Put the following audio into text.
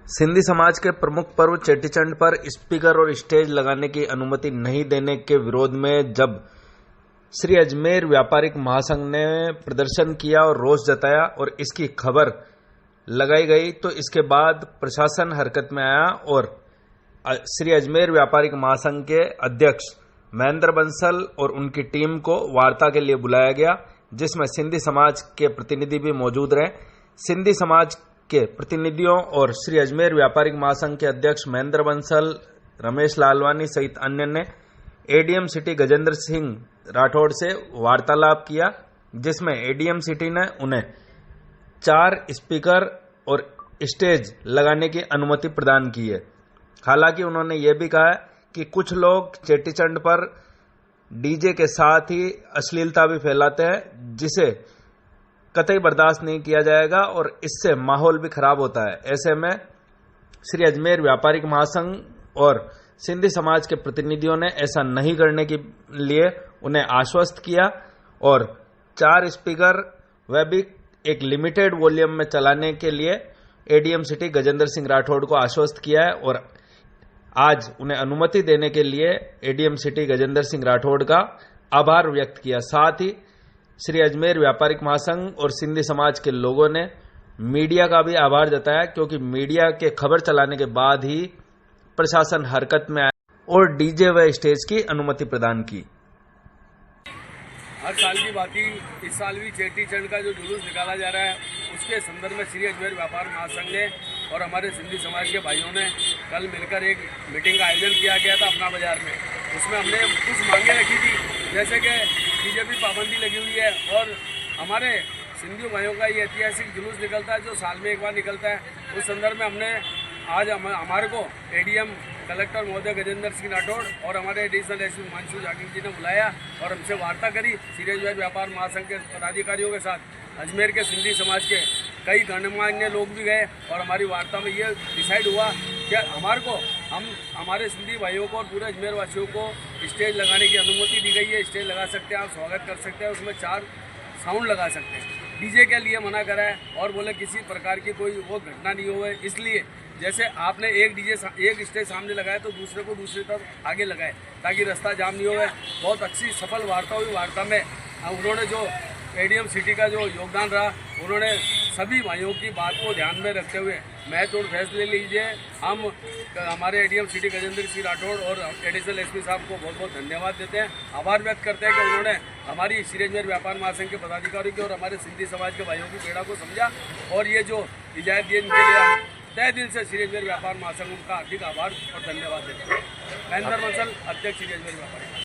सिंधी समाज के प्रमुख पर्व चेटीचंड पर स्पीकर और स्टेज लगाने की अनुमति नहीं देने के विरोध में जब श्री अजमेर व्यापारिक महासंघ ने प्रदर्शन किया और रोष जताया और इसकी खबर लगाई गई, तो इसके बाद प्रशासन हरकत में आया और श्री अजमेर व्यापारिक महासंघ के अध्यक्ष महेंद्र बंसल और उनकी टीम को वार्ता के लिए बुलाया गया, जिसमें सिंधी समाज के प्रतिनिधि भी मौजूद रहे। सिंधी समाज के प्रतिनिधियों और श्री अजमेर व्यापारिक महासंघ के अध्यक्ष महेंद्र बंसल, रमेश लालवानी सहित अन्य ने एडीएम सिटी गजेंद्र सिंह राठौड़ से वार्तालाप किया, जिसमें एडीएम सिटी ने उन्हें 4 स्पीकर और स्टेज लगाने की अनुमति प्रदान की है। हालांकि उन्होंने यह भी कहा कि कुछ लोग चेटीचंड पर डीजे के साथ ही अश्लीलता भी फैलाते हैं, जिसे कतई बर्दाश्त नहीं किया जाएगा और इससे माहौल भी खराब होता है। ऐसे में श्री अजमेर व्यापारिक महासंघ और सिंधी समाज के प्रतिनिधियों ने ऐसा नहीं करने के लिए उन्हें आश्वस्त किया और 4 स्पीकर वह भी एक लिमिटेड वॉल्यूम में चलाने के लिए एडीएम सिटी गजेंद्र सिंह राठौड़ को आश्वस्त किया है और आज उन्हें अनुमति देने के लिए एडीएम सिटी गजेंद्र सिंह राठौड़ का आभार व्यक्त किया। साथ ही श्री अजमेर व्यापारिक महासंघ और सिंधी समाज के लोगों ने मीडिया का भी आभार जताया, क्योंकि मीडिया के खबर चलाने के बाद ही प्रशासन हरकत में आया और डीजे व स्टेज की अनुमति प्रदान की। हर साल की बात ही इस साल भी चेटीचंड का जो जुलूस निकाला जा रहा है, उसके संदर्भ में श्री अजमेर व्यापार महासंघ ने और हमारे सिंधी समाज के भाइयों ने कल मिलकर एक मीटिंग का आयोजन किया गया था अपना बाजार में। उसमें हमने कुछ मांगे रखी थी, जैसे कि डीजे पर पाबंदी लगी हुई है और हमारे सिंधी भाइयों का ये ऐतिहासिक जुलूस निकलता है जो साल में एक बार निकलता है। उस संदर्भ में हमने आज हमारे को एडीएम कलेक्टर महोदय गजेंद्र सिंह राठौड़ और हमारे एडिशनल एसपी हिमांशु जागीर जी ने बुलाया और हमसे वार्ता करी। श्री अजमेर व्यापार महासंघ के पदाधिकारियों के साथ अजमेर के सिंधी समाज के कई गणमान्य लोग भी गए और हमारी वार्ता में ये डिसाइड हुआ कि हमारे सिंधी भाइयों को और पूरे अजमेर वासियों को स्टेज लगाने की अनुमति दी गई है। स्टेज लगा सकते हैं, आप स्वागत कर सकते हैं, उसमें 4 साउंड लगा सकते हैं। डीजे के लिए मना करा है और बोले किसी प्रकार की कोई वो घटना नहीं हुई, इसलिए जैसे आपने एक स्टेज सामने लगाया तो दूसरे को दूसरी तरफ आगे लगाए ताकि रास्ता जाम नहीं हो। बहुत अच्छी सफल वार्ता हुई। वार्ता में उन्होंने जो एडीएम सिटी का जो योगदान रहा, उन्होंने सभी भाइयों की बात को ध्यान में रखते हुए महत्वपूर्ण फैसले लीजिए। हम हमारे एडीएम सिटी गजेंद्र सिंह राठौड़ और एडिशनल एसपी साहब को बहुत बहुत धन्यवाद देते हैं, आभार व्यक्त करते हैं कि उन्होंने हमारी श्री अजमेर व्यापार महासंघ के पदाधिकारियों की और हमारे सिंधी समाज के भाइयों की पीड़ा को समझा और ये जो इजाजत दी इनके लिए हम तय दिल से श्री अजमेर व्यापार महासंघ उनका हार्दिक आभार और धन्यवाद देते हैं। महेंद्र बंसल, अध्यक्ष श्री अजमेर व्यापार।